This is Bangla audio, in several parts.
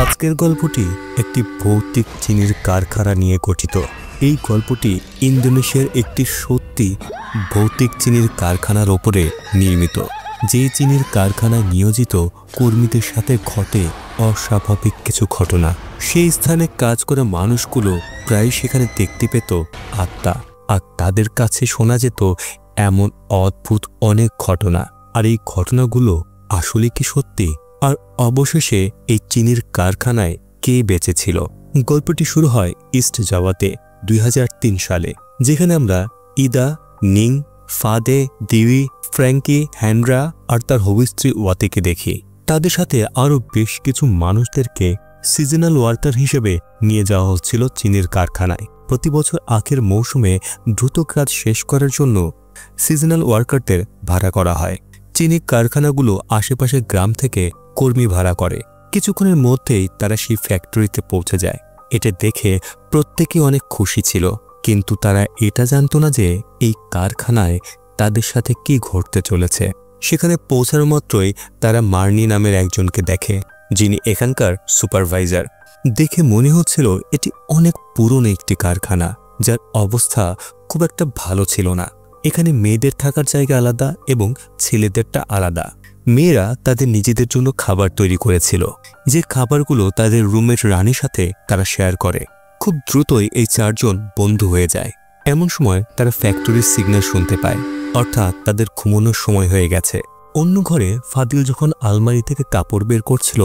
আজকের গল্পটি একটি ভৌতিক চিনির কারখানা নিয়ে গঠিত। এই গল্পটি ইন্দোনেশিয়ার একটি সত্যি ভৌতিক চিনির কারখানার ওপরে নির্মিত। যে চিনির কারখানায় নিয়োজিত কর্মীদের সাথে ঘটে অস্বাভাবিক কিছু ঘটনা। সেই স্থানে কাজ করা মানুষগুলো প্রায় সেখানে দেখতে পেত আত্মা, আর তাদের কাছে শোনা যেত এমন অদ্ভুত অনেক ঘটনা। আর এই ঘটনাগুলো আসলে কি সত্যি? আর অবশেষে এই চিনির কারখানায় কে বেঁচেছিল? গল্পটি শুরু হয় ইস্ট জাভাতে 2003 সালে, যেখানে আমরা ইদা, নিং, ফাদে, দিউই, ফ্র্যাঙ্কি, হ্যান্ড্রা আর তার হবিস্ত্রী ওয়াতেকে দেখি। তাদের সাথে আরও বেশ কিছু মানুষদেরকে সিজনাল ওয়ার্কার হিসেবে নিয়ে যাওয়া হচ্ছিল চিনির কারখানায়। প্রতি বছর আখের মৌসুমে দ্রুত কাজ শেষ করার জন্য সিজনাল ওয়ার্কারদের ভাড়া করা হয়। চিনি কারখানাগুলো আশেপাশের গ্রাম থেকে কর্মী ভাড়া করে। কিছুক্ষণের মধ্যেই তারা সেই ফ্যাক্টরিতে পৌঁছে যায়। এটা দেখে প্রত্যেকে অনেক খুশি ছিল, কিন্তু তারা এটা জানতো না যে এই কারখানায় তাদের সাথে কি ঘটতে চলেছে। সেখানে পৌঁছার মাত্রই তারা মার্নি নামের একজনকে দেখে, যিনি এখানকার সুপারভাইজার। দেখে মনে হচ্ছিল এটি অনেক পুরনো একটি কারখানা, যার অবস্থা খুব একটা ভালো ছিল না। এখানে মেয়েদের থাকার জায়গা আলাদা এবং ছেলেদেরটা আলাদা। মেয়েরা তাদের নিজেদের জন্য খাবার তৈরি করেছিল, যে খাবারগুলো তাদের রুমের রানীর সাথে তারা শেয়ার করে। খুব দ্রুতই এই চারজন বন্ধু হয়ে যায়। এমন সময় তারা ফ্যাক্টরির সিগন্যাল শুনতে পায়, অর্থাৎ তাদের ঘুমানোর সময় হয়ে গেছে। অন্য ঘরে ফাদিল যখন আলমারি থেকে কাপড় বের করছিল,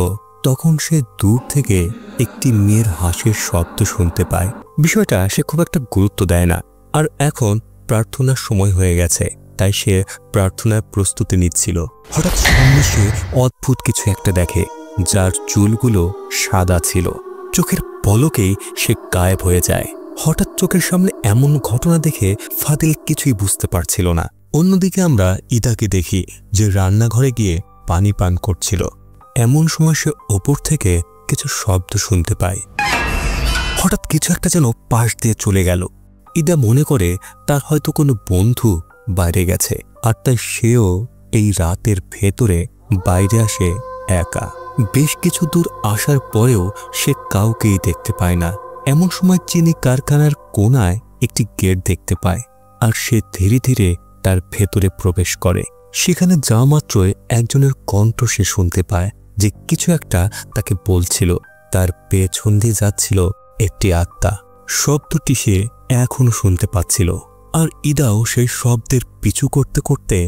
তখন সে দূর থেকে একটি মেয়ের হাসির শব্দ শুনতে পায়। বিষয়টা সে খুব একটা গুরুত্ব দেয় না। আর এখন প্রার্থনার সময় হয়ে গেছে, তাই সে প্রার্থনার প্রস্তুতি নিচ্ছিল। হঠাৎ সামনে সে অদ্ভুত কিছু একটা দেখে, যার চুলগুলো সাদা ছিল। চোখের পলকেই সে গায়েব হয়ে যায়। হঠাৎ চোখের সামনে এমন ঘটনা দেখে ফাদিল কিছুই বুঝতে পারছিল না। অন্যদিকে আমরা ইদাকে দেখি, যে রান্নাঘরে গিয়ে পানি পান করছিল। এমন সময় সে ওপর থেকে কিছু শব্দ শুনতে পায়। হঠাৎ কিছু একটা যেন পাশ দিয়ে চলে গেল। ইদা মনে করে তার হয়তো কোনো বন্ধু বাইরে গেছে, আর তাই সেও এই রাতের ভেতরে বাইরে আসে একা। বেশ কিছু দূর আসার পরেও সে কাউকেই দেখতে পায় না। এমন সময় চিনি কারখানার কোণায় একটি গেট দেখতে পায়, আর সে ধীরে ধীরে তার ভেতরে প্রবেশ করে। সেখানে যাওয়া মাত্রই একজনের কণ্ঠ সে শুনতে পায়, যে কিছু একটা তাকে বলছিল। তার পেছন দিয়ে যাচ্ছিল একটি আত্মা। শব্দটি সে এখনো শুনতে পাচ্ছিল, আর ইদাও সেই শব্দের পিছু করতে করতে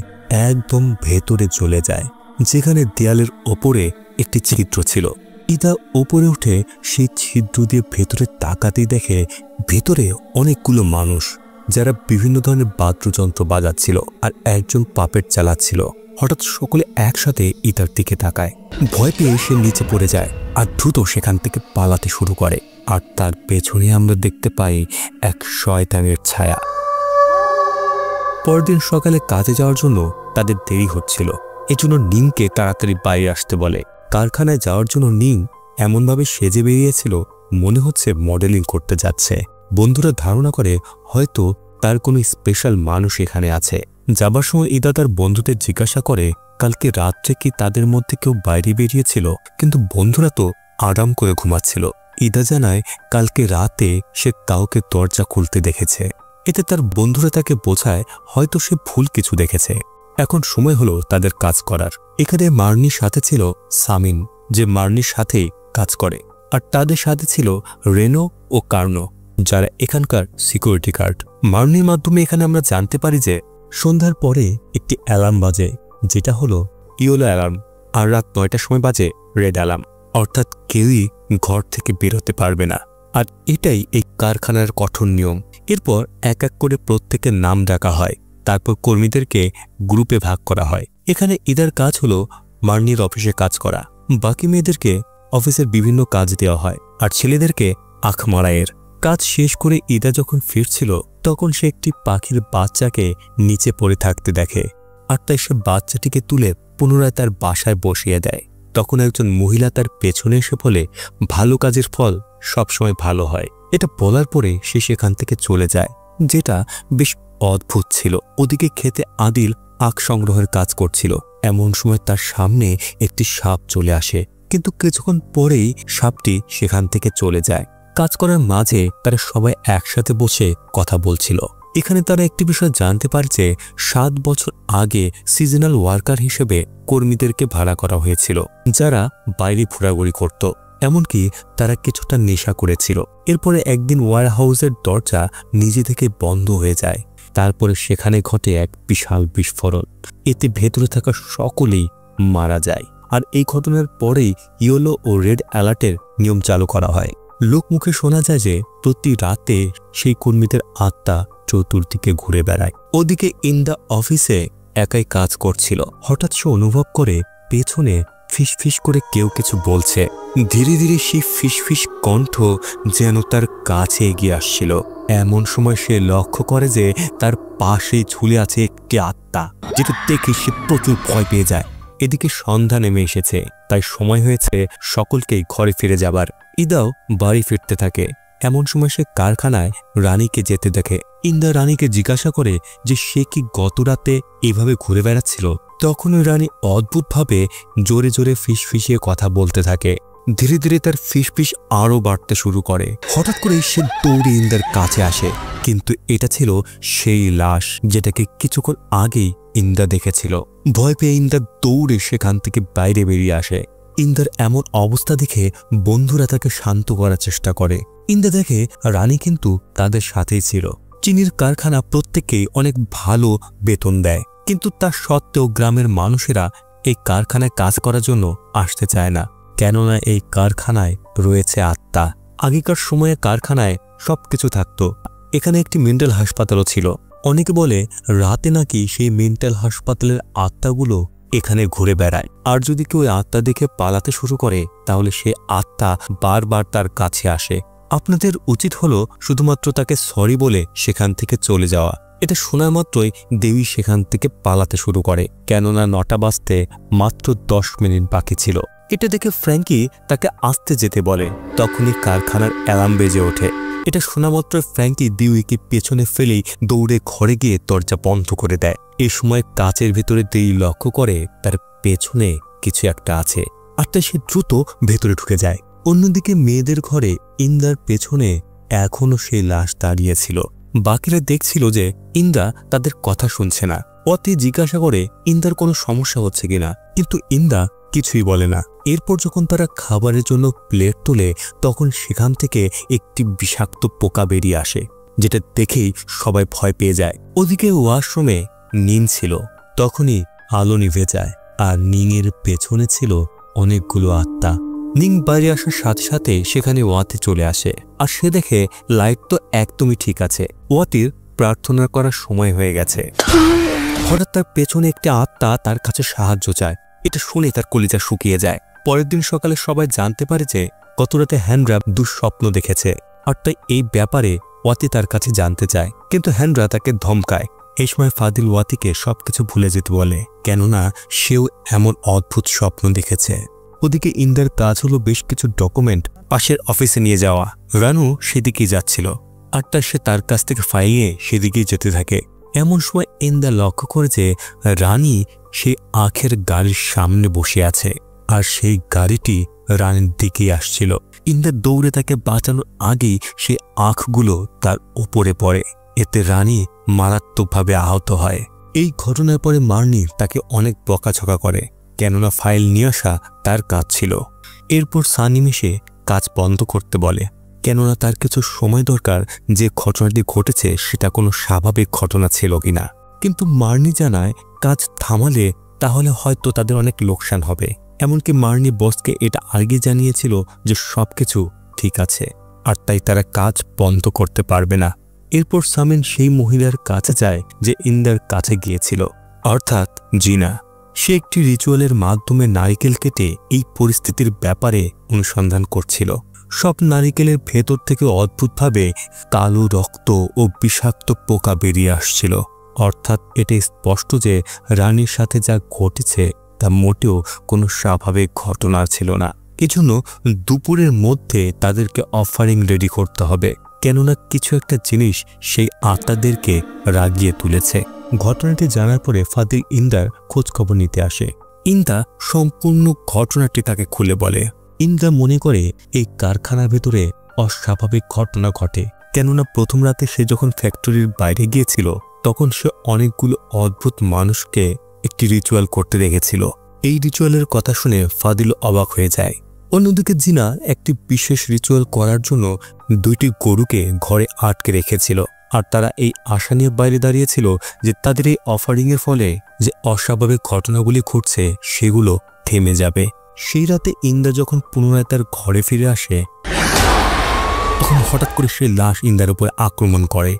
একদম ভেতরে চলে যায়, যেখানে দেয়ালের ওপরে একটি চিত্র ছিল। ইদা ওপরে উঠে সেই ছিদ্র দিয়ে ভেতরে তাকাতেই দেখে ভেতরে অনেকগুলো মানুষ, যারা বিভিন্ন ধরনের বাদ্যযন্ত্র বাজাচ্ছিল আর একজন পাপেট চালাচ্ছিল। হঠাৎ সকলে একসাথে ইদার দিকে তাকায়। ভয় পেয়ে সে নিচে পড়ে যায় আর দ্রুত সেখান থেকে পালাতে শুরু করে। আর তার পেছনে আমরা দেখতে পাই এক শয়তানের ছায়া। পরদিন সকালে কাজে যাওয়ার জন্য তাদের দেরি হচ্ছিল, এজন্য নিংকে তাড়াতাড়ি বাইরে আসতে বলে। কারখানায় যাওয়ার জন্য নিং এমনভাবে সেজে বেরিয়েছিল, মনে হচ্ছে মডেলিং করতে যাচ্ছে। বন্ধুরা ধারণা করে হয়তো তার কোনো স্পেশাল মানুষ এখানে আছে। যাবার সময় ইদা তার বন্ধুদের জিজ্ঞাসা করে কালকে রাত্রে কি তাদের মধ্যে কেউ বাইরে বেরিয়েছিল, কিন্তু বন্ধুরা তো আরাম করে ঘুমাচ্ছিল। ইদা জানায় কালকে রাতে সে কাউকে দরজা খুলতে দেখেছে। এতে তার বন্ধুরা তাকে বোঝায় হয়তো সে ভুল কিছু দেখেছে। এখন সময় হলো তাদের কাজ করার। এখানে মার্নির সাথে ছিল সামিন, যে মার্নির সাথেই কাজ করে, আর তাদের সাথে ছিল রেনো ও কার্নো, যারা এখানকার সিকিউরিটি গার্ড। মার্নির মাধ্যমে এখানে আমরা জানতে পারি যে সন্ধ্যার পরে একটি অ্যালার্ম বাজে, যেটা হলো ইয়েলো অ্যালার্ম, আর রাত 9টার সময় বাজে রেড অ্যালার্ম, অর্থাৎ কেউই ঘর থেকে বেরোতে পারবে না। আর এটাই এই কারখানার কঠোর নিয়ম। এরপর এক এক করে প্রত্যেকের নাম ডাকা হয়, তারপর কর্মীদেরকে গ্রুপে ভাগ করা হয়। এখানে ইদার কাজ হলো মার্নির অফিসে কাজ করা, বাকি মেয়েদেরকে অফিসের বিভিন্ন কাজ দেওয়া হয়, আর ছেলেদেরকে আখ মারাইয়ের কাজ শেষ করে ইদা যখন ফিরছিল, তখন সে একটি পাখির বাচ্চাকে নিচে পড়ে থাকতে দেখে, আর তাই সে বাচ্চাটিকে তুলে পুনরায় তার বাসায় বসিয়ে দেয়। তখন একজন মহিলা তার পেছনে এসে বলে ভালো কাজের ফল সবসময় ভালো হয়। এটা বলার পরে সে সেখান থেকে চলে যায়, যেটা বেশ অদ্ভুত ছিল। ওদিকে খেতে আদিল আখ সংগ্রহের কাজ করছিল। এমন সময় তার সামনে একটি সাপ চলে আসে। কিন্তু কিছুক্ষণ পরেই সাপটি সেখান থেকে চলে যায়। কাজ করার মাঝে তারা সবাই একসাথে বসে কথা বলছিল। এখানে তারা একটি বিষয় জানতে পারছে 7 বছর আগে সিজনাল ওয়ার্কার হিসেবে কর্মীদেরকে ভাড়া করা হয়েছিল, যারা বাইরে ঘোরাঘুরি করত, এমনকি তারা কিছুটা নেশা করেছিল। এরপরে একদিন ওয়ারহাউসের দরজা নিজে থেকে বন্ধ হয়ে যায়। তারপরে সেখানে ঘটে এক বিশাল বিস্ফোরণ। এতে ভেতরে থাকা সকলেই মারা যায়। আর এই ঘটনার পরেই ইয়েলো ও রেড অ্যালার্টের নিয়ম চালু করা হয়। লোকমুখে শোনা যায় যে প্রতি রাতে সেই কর্মীদের আত্মা চতুর্দিকে ঘুরে বেড়ায়। ওদিকে ইন্দা অফিসে একাই কাজ করছিল। হঠাৎ সে অনুভব করে পেছনে ফিসফিস করে কেউ কিছু বলছে। ধীরে ধীরে সেই ফিসফিস কণ্ঠ যেন তার কাছে এগিয়ে আসছিল। এমন সময় সে লক্ষ্য করে যে তার পাশেই ঝুলে আছে একটি আত্মা, যেটা দেখে সে প্রচুর ভয় পেয়ে যায়। এদিকে সন্ধ্যা নেমে এসেছে, তাই সময় হয়েছে সকলকেই ঘরে ফিরে যাবার। ইদাও বাড়ি ফিরতে থাকে। এমন সময় সে কারখানায় রানীকে যেতে দেখে। ইন্দা রানীকে জিজ্ঞাসা করে যে সে কি গত রাতে এভাবে ঘুরে বেড়াচ্ছিল। তখন রানী অদ্ভুতভাবে জোরে জোরে ফিসফিসিয়ে কথা বলতে থাকে। ধীরে ধীরে তার ফিসফিস আরও বাড়তে শুরু করে। হঠাৎ করে সে দৌড়ে ইন্দার কাছে আসে, কিন্তু এটা ছিল সেই লাশ যেটাকে কিছুক্ষণ আগেই ইন্দা দেখেছিল। ভয় পেয়ে ইন্দা দৌড়ে সেখান থেকে বাইরে বেরিয়ে আসে। ইন্দার এমন অবস্থা দেখে বন্ধুরা তাকে শান্ত করার চেষ্টা করে। ইন্দা দেখে রানী কিন্তু তাদের সাথেই ছিল। চিনির কারখানা প্রত্যেককেই অনেক ভালো বেতন দেয়, কিন্তু তা সত্ত্বেও গ্রামের মানুষেরা এই কারখানায় কাজ করার জন্য আসতে চায় না, কেননা এই কারখানায় রয়েছে আত্মা। আগেকার সময়ে কারখানায় সবকিছু থাকতো। এখানে একটি মেন্টাল হাসপাতালও ছিল। অনেকে বলে রাতে নাকি সেই মেন্টাল হাসপাতালের আত্মাগুলো এখানে ঘুরে বেড়ায়, আর যদি কেউ আত্মা দেখে পালাতে শুরু করে তাহলে সে আত্মা বারবার তার কাছে আসে। আপনাদের উচিত হলো শুধুমাত্র তাকে সরি বলে সেখান থেকে চলে যাওয়া। এটা শোনা মাত্রই দেবী সেখান থেকে পালাতে শুরু করে, কেননা 9টা বাজতে মাত্র 10 মিনিট বাকি ছিল। এটা দেখে ফ্র্যাঙ্কি তাকে আসতে যেতে বলে। তখনই কারখানার অ্যালার্ম বেজে ওঠে। এটা শোনা মাত্র ফ্র্যাঙ্কি দিউইকে পেছনে ফেলেই দৌড়ে ঘরে গিয়ে দরজা বন্ধ করে দেয়। এ সময় কাচের ভেতরে দেই লক্ষ্য করে তার পেছনে কিছু একটা আছে, আর তাই সে দ্রুত ভেতরে ঢুকে যায়। অন্যদিকে মেয়েদের ঘরে ইন্দার পেছনে এখনো সেই লাশ দাঁড়িয়েছিল। বাকিরা দেখছিল যে ইন্দা তাদের কথা শুনছে না। অতি জিজ্ঞাসা করে ইন্দার কোনো সমস্যা হচ্ছে কিনা, কিন্তু ইন্দা কিছুই বলে না। এরপর যখন তারা খাবারের জন্য প্লেট তোলে, তখন সেখান থেকে একটি বিষাক্ত পোকা বেরিয়ে আসে, যেটা দেখেই সবাই ভয় পেয়ে যায়। ওদিকে ওয়াশরুমে নিন ছিল। তখনই আলো নিভে যায়, আর নিংয়ের পেছনে ছিল অনেকগুলো আত্মা। নিং বাইরে আসার সাথে সাথে সেখানে ওয়াতি চলে আসে, আর সে দেখে লাইট তো একদমই ঠিক আছে। ওয়াতির প্রার্থনা করার সময় হয়ে গেছে। হঠাৎ তার পেছনে একটি আত্মা তার কাছে সাহায্য চায়। এটা শুনে তার কলিজা শুকিয়ে যায়। পরের দিন সকালে সবাই জানতে পারে যে গতরাতে হ্যানরা দুঃস্বপ্ন দেখেছে, আর তাই এই ব্যাপারে ওয়াতি তার কাছে জানতে চায়, কিন্তু হ্যানরা তাকে ধমকায়। এই সময় ফাদিল ওয়াতিকে সবকিছু ভুলে যেতে বলে, কেননা সেও এমন অদ্ভুত স্বপ্ন দেখেছে। ওদিকে ইন্দার কাজ হলো বেশ কিছু ডকুমেন্ট পাশের অফিসে নিয়ে যাওয়া। রানু সেদিকেই যাচ্ছিল, আর সে তার কাছ থেকে ফাইল নিয়ে সেদিকেই যেতে থাকে। এমন সময় ইন্দা লক্ষ্য করে যে রানী সেই আখের গাড়ির সামনে বসে আছে, আর সেই গাড়িটি রানীর দিকেই আসছিল। ইন্দা দৌড়ে তাকে বাঁচানোর আগেই সেই আখগুলো তার উপরে পড়ে। এতে রানী মারাত্মকভাবে আহত হয়। এই ঘটনার পরে মার্নি তাকে অনেক বকাঝকা করে, কেননা ফাইল নিয়ে আসা তার কাজ ছিল। এরপর সানিমিশে কাজ বন্ধ করতে বলে, কেননা তার কিছু সময় দরকার যে ঘটনাটি ঘটেছে সেটা কোনো স্বাভাবিক ঘটনা ছিল কিনা। কিন্তু মার্নি জানায় কাজ থামালে তাহলে হয়তো তাদের অনেক লোকসান হবে। এমনকি মার্নি বসকে এটা আগে জানিয়েছিল যে সবকিছু ঠিক আছে, আর তাই তারা কাজ বন্ধ করতে পারবে না। এরপর সামিন সেই মহিলার কাছে যায় যে ইন্দার কাছে গিয়েছিল, অর্থাৎ জিনা। সে একটি রিচুয়ালের মাধ্যমে নারিকেল কেটে এই পরিস্থিতির ব্যাপারে অনুসন্ধান করছিল। সব নারিকেলের ভেতর থেকে অদ্ভুতভাবে কালো রক্ত ও বিষাক্ত পোকা বেরিয়ে আসছিল। অর্থাৎ এটা স্পষ্ট যে রানীর সাথে যা ঘটেছে তা মোটেও কোনো স্বাভাবিক ঘটনা ছিল না। এজন্য দুপুরের মধ্যে তাদেরকে অফারিং রেডি করতে হবে, কেননা কিছু একটা জিনিস সেই আত্মাদেরকে রাগিয়ে তুলেছে। ঘটনাটি জানার পরে ফাদিল ইন্দার খোঁজ খবর নিতে আসে। ইন্দা সম্পূর্ণ ঘটনাটি তাকে খুলে বলে। ইন্দা মনে করে এই কারখানার ভেতরে অস্বাভাবিক ঘটনা ঘটে, কেননা প্রথম রাতে সে যখন ফ্যাক্টরির বাইরে গিয়েছিল তখন সে অনেকগুলো অদ্ভুত মানুষকে একটি রিচুয়াল করতে দেখেছিল। এই রিচুয়ালের কথা শুনে ফাদিল অবাক হয়ে যায়। অন্যদিকে জিনা একটি বিশেষ রিচুয়াল করার জন্য 2টি গরুকে ঘরে আটকে রেখেছিল, আর তারা এই আশা নিয়ে বাইরে দাঁড়িয়েছিল যে তাদের এই অফারিংয়ের ফলে যে অস্বাভাবিক ঘটনাগুলি ঘটছে সেগুলো থেমে যাবে। সেই রাতে ইন্দা যখন পুনরায় তার ঘরে ফিরে আসে তখন হঠাৎ করে সে লাশ ইন্দার উপর আক্রমণ করে,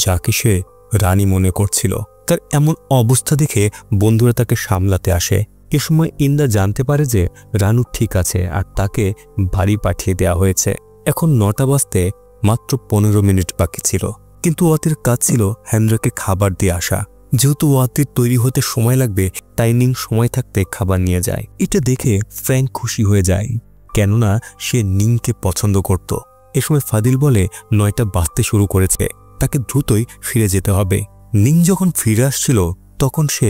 যাকে সে রানী মনে করছিল। তার এমন অবস্থা দেখে বন্ধুরা তাকে সামলাতে আসে। এ সময় ইন্দা জানতে পারে যে রানু ঠিক আছে আর তাকে বাড়ি পাঠিয়ে দেওয়া হয়েছে। এখন 9টা বাজতে মাত্র 15 মিনিট বাকি ছিল, কিন্তু ওয়াতির কাজ ছিল হেন্দ্রাকে খাবার দিয়ে আসা। যেহেতু ওয়াতির তৈরি হতে সময় লাগবে তাই নিং সময় থাকতে খাবার নিয়ে যায়। এটা দেখে ফ্র্যাঙ্ক খুশি হয়ে যায়, কেননা সে নিংকে পছন্দ করত। এ সময় ফাদিল বলে 9টা বাজতে শুরু করেছে, তাকে দ্রুতই ফিরে যেতে হবে। নিং যখন ফিরে আসছিল তখন সে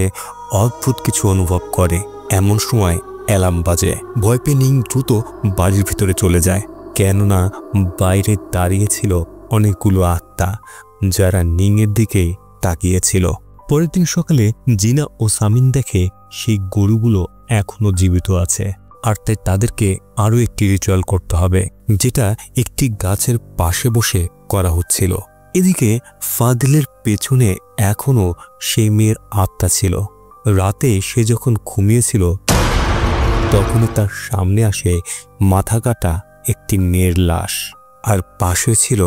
অদ্ভুত কিছু অনুভব করে। এমন সময় অ্যালার্ম বাজে। ভয় পেয়ে নিং দ্রুত বাড়ির ভিতরে চলে যায়, কেননা বাইরে দাঁড়িয়েছিল অনেকগুলো আত্মা যারা নিংয়ের দিকেই তাকিয়েছিল। পরের দিন সকালে জিনা ও সামিন দেখে সেই গরুগুলো এখনো জীবিত আছে, আর তাই তাদেরকে আরও একটি রিচুয়াল করতে হবে, যেটা একটি গাছের পাশে বসে করা হচ্ছিল। এদিকে ফাদিলের পেছনে এখনো সেই মেয়ের আত্মা ছিল। রাতে সে যখন ঘুমিয়েছিল তখনই তার সামনে আসে মাথা কাটা একটি মেয়ের লাশ, আর পাশে ছিল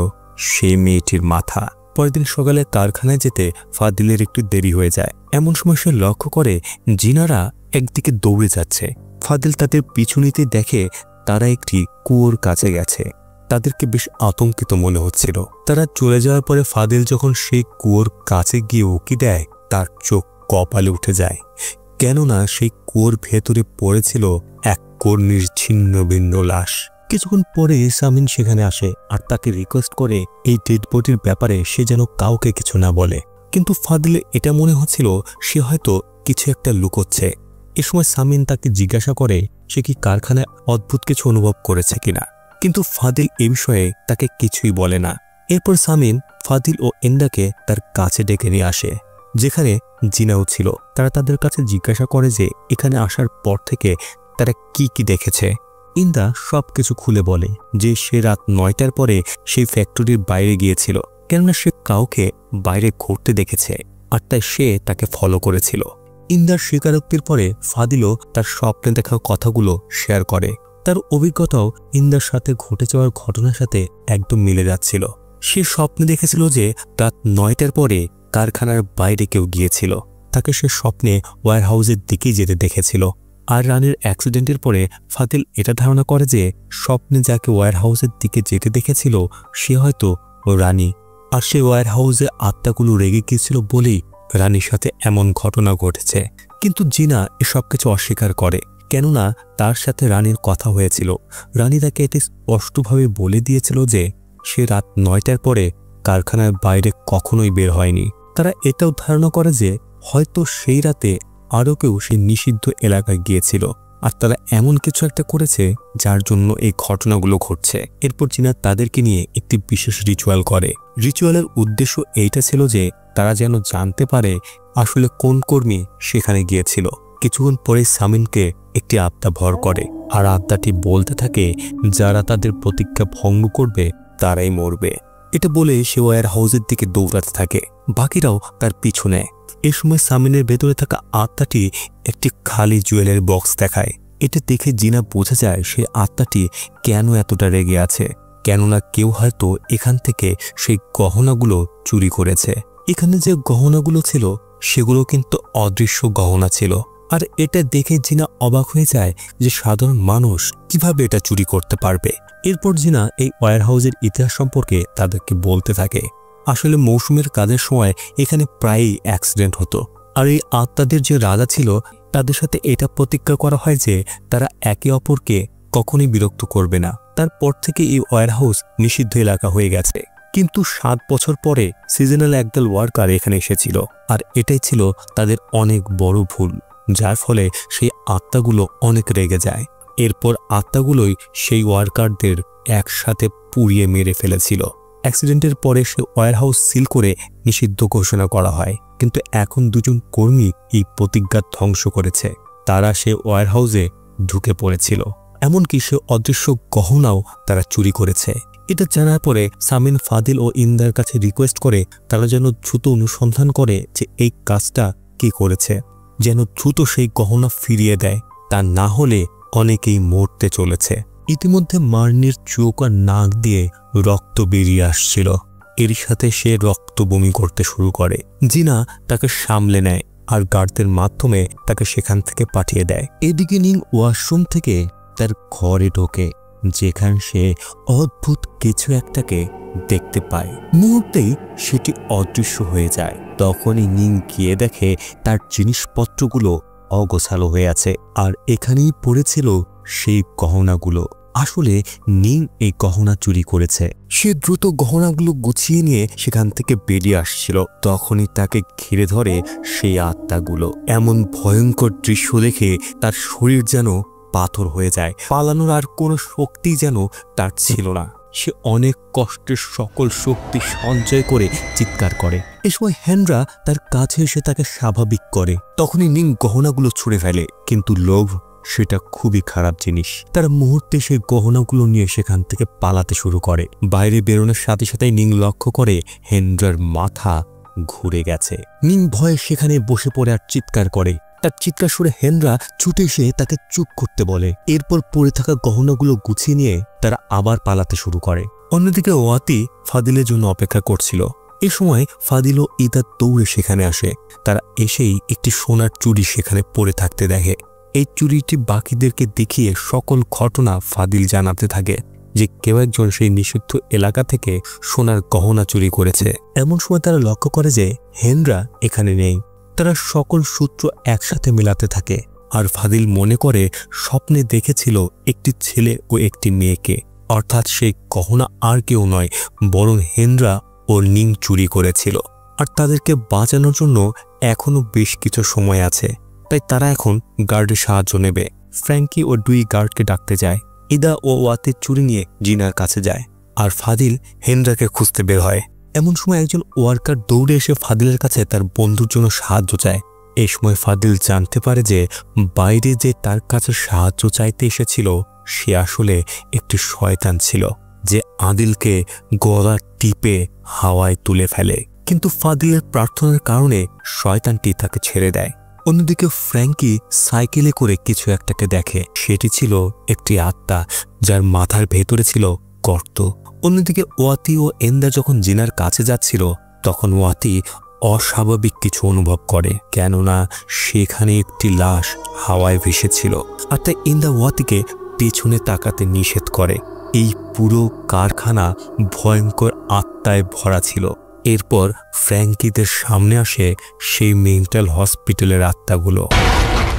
সেই মেয়েটির মাথা। পরের দিন সকালে কারখানায় যেতে ফাদিলের একটু দেরি হয়ে যায়। এমন সময় সে লক্ষ্য করে জিনারা একদিকে দৌড়ে যাচ্ছে। ফাদিল তাদের পিছু নিতে দেখে তারা একটি কুয়োর কাছে গেছে। তাদেরকে বেশ আতঙ্কিত মনে হচ্ছিল। তারা চলে যাওয়ার পরে ফাদিল যখন সেই কুয়োর কাছে গিয়ে উঁকি দেয় তার চোখ কপালে উঠে যায়, কেননা সেই কুয়োর ভেতরে পড়েছিল এক কর্মীর ছিন্ন ভিন্ন লাশ। কিছুক্ষণ পরে সামিন সেখানে আসে আর তাকে রিকোয়েস্ট করে এই ডেড বডির ব্যাপারে সে যেন কাউকে কিছু না বলে, কিন্তু ফাদিলে এটা মনে হচ্ছিল সে হয়তো কিছু একটা লুকোচ্ছে। এ সময় সামিন তাকে জিজ্ঞাসা করে সে কি কারখানায় অদ্ভুত কিছু অনুভব করেছে কিনা, কিন্তু ফাদিল এ বিষয়ে তাকে কিছুই বলে না। এরপর সামিন ফাদিল ও এন্ডাকে তার কাছে ডেকে নিয়ে আসে, যেখানে জিনাও ছিল। তারা তাদের কাছে জিজ্ঞাসা করে যে এখানে আসার পর থেকে তারা কি কি দেখেছে। ইন্দা সবকিছু খুলে বলে যে সে রাত 9টার পরে সেই ফ্যাক্টরির বাইরে গিয়েছিল, কেননা সে কাউকে বাইরে ঘুরতে দেখেছে আর তাই সে তাকে ফলো করেছিল। ইন্দার স্বীকারোক্তির পরে ফাদিলও তার স্বপ্নে দেখা কথাগুলো শেয়ার করে। তার অভিজ্ঞতাও ইন্দার সাথে ঘটে যাওয়ার ঘটনার সাথে একদম মিলে যাচ্ছিল। সে স্বপ্নে দেখেছিল যে রাত 9টার পরে কারখানার বাইরে কেউ গিয়েছিল, তাকে সে স্বপ্নে ওয়্যার হাউসের দিকেই যেতে দেখেছিল। আর রানীর অ্যাক্সিডেন্টের পরে ফাদিল এটা ধারণা করে যে স্বপ্নে যাকে ওয়্যার হাউসের দিকে যেতে দেখেছিল সে হয়তো রানী, আর সে ওয়্যার হাউসে আত্মাগুলো রেগে গিয়েছিল বলেই রানীর সাথে এমন ঘটনা ঘটেছে। কিন্তু জিনা এসব কিছু অস্বীকার করে, কেননা তার সাথে রানীর কথা হয়েছিল। রানী তাকে এটি স্পষ্টভাবে বলে দিয়েছিল যে সে রাত 9টার পরে কারখানার বাইরে কখনোই বের হয়নি। তারা এটাও ধারণা করে যে হয়তো সেই রাতে আরও কেউ সেই নিষিদ্ধ এলাকায় গিয়েছিল, আর তারা এমন কিছু একটা করেছে যার জন্য এই ঘটনাগুলো ঘটছে। এরপর জিনা তাদেরকে নিয়ে একটি বিশেষ রিচুয়াল করে। রিচুয়ালের উদ্দেশ্য এইটা ছিল যে তারা যেন জানতে পারে আসলে কোন কর্মী সেখানে গিয়েছিল। কিছুক্ষণ পরে সামিনকে একটি আত্মা ভর করে, আর আত্মাটি বলতে থাকে যারা তাদের প্রতিজ্ঞা ভঙ্গ করবে তারাই মরবে। এটা বলে সে ওয়্যার হাউসের দিকে দৌড়াতে থাকে, বাকিরাও তার পিছু নেয়। এ সময় সামিনের ভেতরে থাকা আত্মাটি একটি খালি জুয়েলের বক্স দেখায়। এটা দেখে জিনা বোঝা যায় সে আত্মাটি কেন এতটা রেগে আছে, কেননা কেউ হয়তো এখান থেকে সেই গহনাগুলো চুরি করেছে। এখানে যে গহনাগুলো ছিল সেগুলো কিন্তু অদৃশ্য গহনা ছিল, আর এটা দেখে জিনা অবাক হয়ে যায় যে সাধারণ মানুষ কিভাবে এটা চুরি করতে পারবে। এরপর জিনা এই ওয়্যার হাউসের ইতিহাস সম্পর্কে তাদেরকে বলতে থাকে। আসলে মৌসুমের কাজের সময় এখানে প্রায়ই অ্যাক্সিডেন্ট হতো, আর এই আত্মাদের যে রাজা ছিল তাদের সাথে এটা প্রতিজ্ঞা করা হয় যে তারা একে অপরকে কখনোই বিরক্ত করবে না। তারপর থেকে এই ওয়্যার হাউস নিষিদ্ধ এলাকা হয়ে গেছে। কিন্তু 7 বছর পরে সিজনাল একদল ওয়ার্কার এখানে এসেছিল, আর এটাই ছিল তাদের অনেক বড় ভুল। যার ফলে সেই আত্মাগুলো অনেক রেগে যায়। এরপর আত্মাগুলোই সেই ওয়ার্কারদের একসাথে পুড়িয়ে মেরে ফেলেছিল। অ্যাক্সিডেন্টের পরে সে ওয়্যারহাউস সিল করে নিষিদ্ধ ঘোষণা করা হয়, কিন্তু এখন দুজন কর্মী এই প্রতিজ্ঞা ধ্বংস করেছে। তারা সে ওয়্যারহাউসে ঢুকে পড়েছিল, এমনকি সে অদৃশ্য গহনাও তারা চুরি করেছে। এটা জানার পরে সামিন ফাদিল ও ইন্দার কাছে রিকোয়েস্ট করে তারা যেন দ্রুত অনুসন্ধান করে যে এই কাজটা কে করেছে, যেন দ্রুত সেই গহনা ফিরিয়ে দেয়, তা না হলে অনেকেই মরতে চলেছে। ইতিমধ্যে মার্নির চোখ আর নাক দিয়ে রক্ত বেরিয়ে আসছিল। এর সাথে সে রক্ত বমি করতে শুরু করে। জিনা তাকে সামলে নেয় আর গার্ডদের মাধ্যমে তাকে সেখান থেকে পাঠিয়ে দেয়। এদিকে নিং ওয়াশরুম থেকে তার ঘরে ঢোকে, যেখানে সে অদ্ভুত কিছু একটাকে দেখতে পায়। মুহূর্তেই সেটি অদৃশ্য হয়ে যায়। তখনই নিং গিয়ে দেখে তার জিনিসপত্রগুলো অগোছালো হয়ে আছে, আর এখানেই পড়েছিল সেই গহনাগুলো। আসলে নিং এই গহনা চুরি করেছে। সে দ্রুত গহনাগুলো গুছিয়ে নিয়ে সেখান থেকে বেরিয়ে আসছিল। তখনই তাকে ঘিরে ধরে সেই আত্মাগুলো। এমন ভয়ঙ্কর দৃশ্য দেখে তার শরীর যেন পাথর হয়ে যায়। পালানোর আর কোনো শক্তি যেন তার ছিল না। সে অনেক কষ্টের সকল শক্তি সঞ্চয় করে চিৎকার করে। এ সময় হেনরা তার কাছে এসে তাকে স্বাভাবিক করে। তখনই নিং গহনাগুলো ছুঁড়ে ফেলে, কিন্তু লোভ সেটা খুবই খারাপ জিনিস। তার মুহূর্তে সেই গহনাগুলো নিয়ে সেখান থেকে পালাতে শুরু করে। বাইরে বেরোনোর সাথে সাথেই নিং লক্ষ্য করে হেনরার মাথা ঘুরে গেছে। নিং ভয়ে সেখানে বসে পড়ে আর চিৎকার করে। তার চিৎকার শুনে হেনরা ছুটে এসে তাকে চুপ করতে বলে। এরপর পড়ে থাকা গহনাগুলো গুছিয়ে নিয়ে তারা আবার পালাতে শুরু করে। অন্যদিকে ওয়াতি ফাদিলের জন্য অপেক্ষা করছিল। এ সময় ফাদিল ও ইদা দৌড়ে সেখানে আসে। তারা এসেই একটি সোনার চুড়ি সেখানে পড়ে থাকতে দেখে। এই চুরিটি বাকিদেরকে দেখিয়ে সকল ঘটনা ফাদিল জানাতে থাকে যে কেউ একজন সেই নিষিদ্ধ এলাকা থেকে সোনার গহনা চুরি করেছে। এমন সময় তারা লক্ষ্য করে যে হেনরা এখানে নেই। তারা সকল সূত্র একসাথে মেলাতে থাকে, আর ফাদিল মনে করে স্বপ্নে দেখেছিল একটি ছেলে ও একটি মেয়েকে, অর্থাৎ সেই গহনা আর কেউ নয় বরং হেনরা ও নিং চুরি করেছিল। আর তাদেরকে বাঁচানোর জন্য এখনো বেশ কিছু সময় আছে, তাই তারা এখন গার্ডের সাহায্য নেবে। ফ্র্যাঙ্কি ও দুই গার্ডকে ডাকতে যায়। ইদা ও ওয়াতির চুরি নিয়ে জিনার কাছে যায়, আর ফাদিল হেনরাকে খুঁজতে বের হয়। এমন সময় একজন ওয়ার্কার দৌড়ে এসে ফাদিলের কাছে তার বন্ধুর জন্য সাহায্য চায়। এই সময় ফাদিল জানতে পারে যে বাইরে যে তার কাছে সাহায্য চাইতে এসেছিল সে আসলে একটি শয়তান ছিল, যে আদিলকে গলা টিপে হাওয়ায় তুলে ফেলে। কিন্তু ফাদিলের প্রার্থনার কারণে শয়তানটি তাকে ছেড়ে দেয়। অন্যদিকে ফ্র্যাঙ্কি সাইকেলে করে কিছু একটাকে দেখে। সেটি ছিল একটি আত্মা, যার মাথার ভেতরে ছিল গর্ত। অন্যদিকে ওয়াতি ও এন্দা যখন জিনার কাছে যাচ্ছিল তখন ওয়াতি অস্বাভাবিক কিছু অনুভব করে, কেননা সেখানে একটি লাশ হাওয়ায় ভেসেছিল। আর তাই এন্দা ওয়াতিকে পেছনে তাকাতে নিষেধ করে। এই পুরো কারখানা ভয়ঙ্কর আত্মায় ভরা ছিল। এরপর ফ্র্যাঙ্কিদের সামনে আসে সেই মেন্টাল হসপিটালের আত্মাগুলো।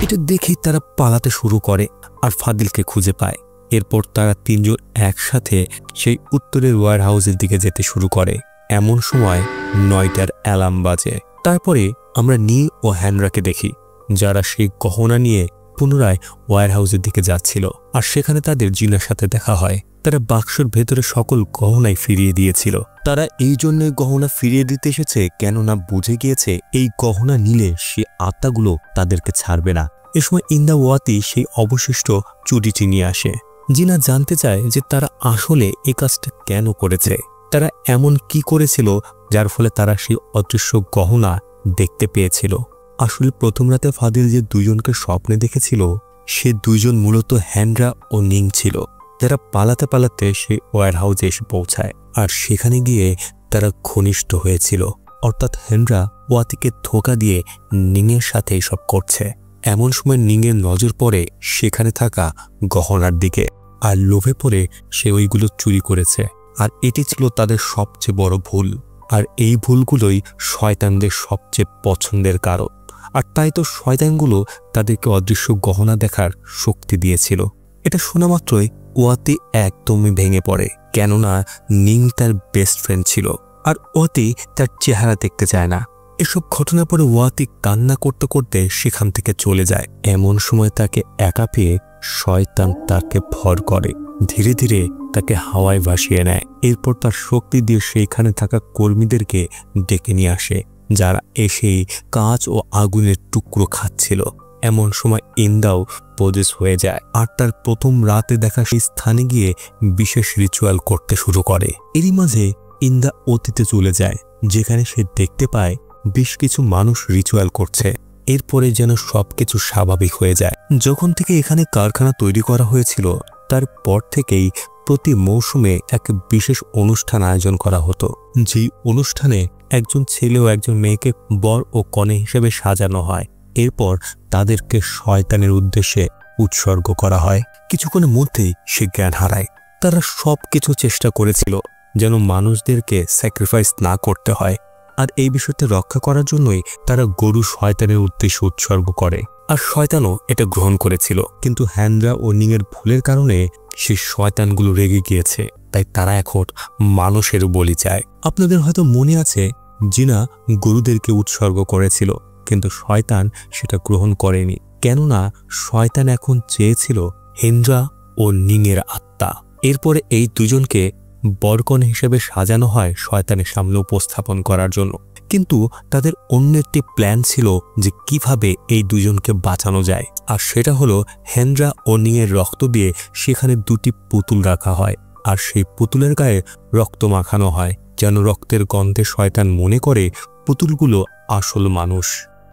এটা দেখেই তারা পালাতে শুরু করে আর ফাদিলকে খুঁজে পায়। এরপর তারা তিনজন একসাথে সেই উত্তরের ওয়্যারহাউসের দিকে যেতে শুরু করে। এমন সময় 9টার অ্যালার্ম বাজে। তারপরে আমরা নীল ও হ্যানরাকে দেখি, যারা সেই গহনা নিয়ে পুনরায় ওয়্যারহাউসের দিকে যাচ্ছিল। আর সেখানে তাদের জিনার সাথে দেখা হয়। তারা বাক্সের ভেতরে সকল গহনাই ফিরিয়ে দিয়েছিল। তারা এই জন্যই গহনা ফিরিয়ে দিতে এসেছে, কেননা বুঝে গিয়েছে এই গহনা নিলে সে আত্মাগুলো তাদেরকে ছাড়বে না। এ সময় ইন্দা ওয়াতি সেই অবশিষ্ট চুরিটি নিয়ে আসে। জিনা জানতে চায় যে তারা আসলে এই কাজটা কেন করেছে, তারা এমন কি করেছিল যার ফলে তারা সেই অদৃশ্য গহনা দেখতে পেয়েছিল। আসলে প্রথম রাতে ফাদিল যে দুইজনকে স্বপ্নে দেখেছিল সে দুইজন মূলত হ্যানরা ও নিং ছিল, যারা পালাতে পালাতে সেই ওয়্যারহাউসে এসে পৌঁছায়। আর সেখানে গিয়ে তারা ঘনিষ্ঠ হয়েছিল, অর্থাৎ হ্যানরা ওয়াতিকে ধোঁকা দিয়ে নিংয়ের সাথে এসব করছে। এমন সময় নিংয়ের নজর পড়ে সেখানে থাকা গহনার দিকে, আর লোভে পড়ে সে ওইগুলো চুরি করেছে। আর এটি ছিল তাদের সবচেয়ে বড় ভুল। আর এই ভুলগুলোই শয়তানদের সবচেয়ে পছন্দের কারণ। আর তাই তো শয়তানগুলো তাদেরকে অদৃশ্য গহনা দেখার শক্তি দিয়েছিল। এটা শোনা মাত্রই ওয়াতি একদমই ভেঙে পড়ে, কেননা নিং তার বেস্ট ফ্রেন্ড ছিল আর ওয়াতি তার চেহারা দেখতে চায় না। এসব ঘটনার পরে ওয়াতিক কান্না করতে করতে সেখান থেকে চলে যায়। এমন সময় তাকে একা পেয়ে শয়তান তাকে ভর করে, ধীরে ধীরে তাকে হাওয়ায় ভাসিয়ে নেয়। এরপর তার শক্তি দিয়ে সেইখানে থাকা কর্মীদেরকে ডেকে নিয়ে আসে, যারা এসেই কাঁচ ও আগুনের টুকরো খাচ্ছিল। এমন সময় ইন্দাও পজেস হয়ে যায় আর তার প্রথম রাতে দেখা সেই স্থানে গিয়ে বিশেষ রিচুয়াল করতে শুরু করে। এরই মাঝে ইন্দা অতীতে চলে যায়, যেখানে সে দেখতে পায় বেশ কিছু মানুষ রিচুয়াল করছে। এরপরে যেন সবকিছু স্বাভাবিক হয়ে যায়। যখন থেকে এখানে কারখানা তৈরি করা হয়েছিল তারপর থেকেই প্রতি মৌসুমে এক বিশেষ অনুষ্ঠান আয়োজন করা হতো, যেই অনুষ্ঠানে একজন ছেলে ও একজন মেয়েকে বর ও কনে হিসেবে সাজানো হয়। এরপর তাদেরকে শয়তানের উদ্দেশ্যে উৎসর্গ করা হয়। কিছুক্ষণের মধ্যেই সে জ্ঞান হারায়। তারা সবকিছু চেষ্টা করেছিল যেন মানুষদেরকে স্যাক্রিফাইস না করতে হয়, আর এই বিষয়টা রক্ষা করার জন্যই তারা গরু শয়তানের উদ্দেশ্যে উৎসর্গ করে। আর শয়তানও এটা গ্রহণ করেছিল, কিন্তু হ্যান্ড্রা ও নিংয়ের ভুলের কারণে সেই শয়তানগুলো রেগে গিয়েছে, তাই তারা এখন মানুষের বলি চায়। আপনাদের হয়তো মনে আছে জিনা গরুদেরকে উৎসর্গ করেছিল, কিন্তু শয়তান সেটা গ্রহণ করেনি, কেননা শয়তান এখন চেয়েছিল হ্যান্ড্রা ও নিংয়ের আত্মা। এরপরে এই দুজনকে বরকনে হিসেবে সাজানো হয় শয়তানের সামনে উপস্থাপন করার জন্য, কিন্তু তাদের অন্য একটি প্ল্যান ছিল যে কিভাবে এই দুজনকে বাঁচানো যায়। আর সেটা হলো হ্যান্ড্রা ও নিংয়ের রক্ত দিয়ে সেখানে দুটি পুতুল রাখা হয়, আর সেই পুতুলের গায়ে রক্ত মাখানো হয়, যেন রক্তের গন্ধে শয়তান মনে করে পুতুলগুলো আসল মানুষ।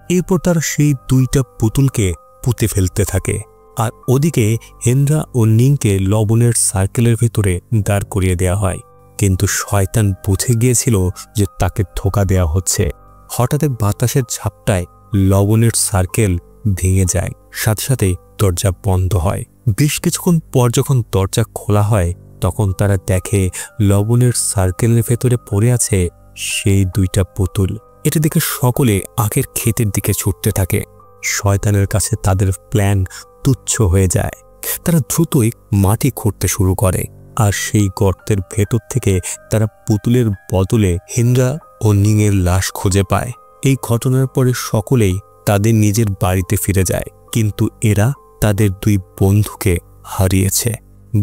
এরপর তারা সেই দুইটা পুতুলকে পুঁতে ফেলতে থাকে। আর ওদিকে হ্যান্ড্রা ও নিংকে লবণের সার্কেলের ভেতরে দাঁড় করিয়ে দেওয়া হয়, কিন্তু শয়তান বুঝে গিয়েছিল যে তাকে ধোঁকা দেওয়া হচ্ছে। হঠাৎ বাতাসের ঝাপটায় লবণের সার্কেল ভেঙে যায়, সাথে সাথে দরজা বন্ধ হয়। বেশ কিছুক্ষণ পর যখন দরজা খোলা হয় তখন তারা দেখে লবণের সার্কেলের ভেতরে পড়ে আছে সেই দুইটা পুতুল। এটা দেখে সকলে আখের ক্ষেতের দিকে ছুটতে থাকে। শয়তানের কাছে তাদের প্ল্যান তুচ্ছ হয়ে যায়। তারা দ্রুতই মাটি খুঁড়তে শুরু করে, আর সেই গর্তের ভেতর থেকে তারা পুতুলের বদলে হ্যান্ড্রা ও নিংয়ের লাশ খুঁজে পায়। এই ঘটনার পরে সকলেই তাদের নিজের বাড়িতে ফিরে যায়, কিন্তু এরা তাদের দুই বন্ধুকে হারিয়েছে।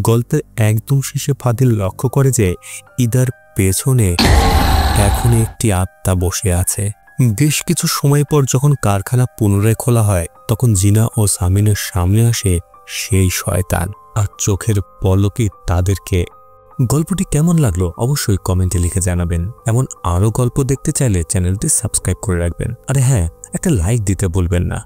গল্পের একদম শেষে ফাদিল লক্ষ্য করে যে ইদার পেছনে এখন একটি আত্মা বসে আছে। বেশ কিছু সময় পর যখন কারখানা পুনরায় খোলা হয় তখন জিনা ও সামিনের সামনে আসে সেই শয়তান, আর চোখের পলকে তাদেরকে। গল্পটি কেমন লাগলো অবশ্যই কমেন্টে লিখে জানাবেন। এমন আরও গল্প দেখতে চাইলে চ্যানেলটি সাবস্ক্রাইব করে রাখবেন। আরে হ্যাঁ, একটা লাইক দিতে ভুলবেন না।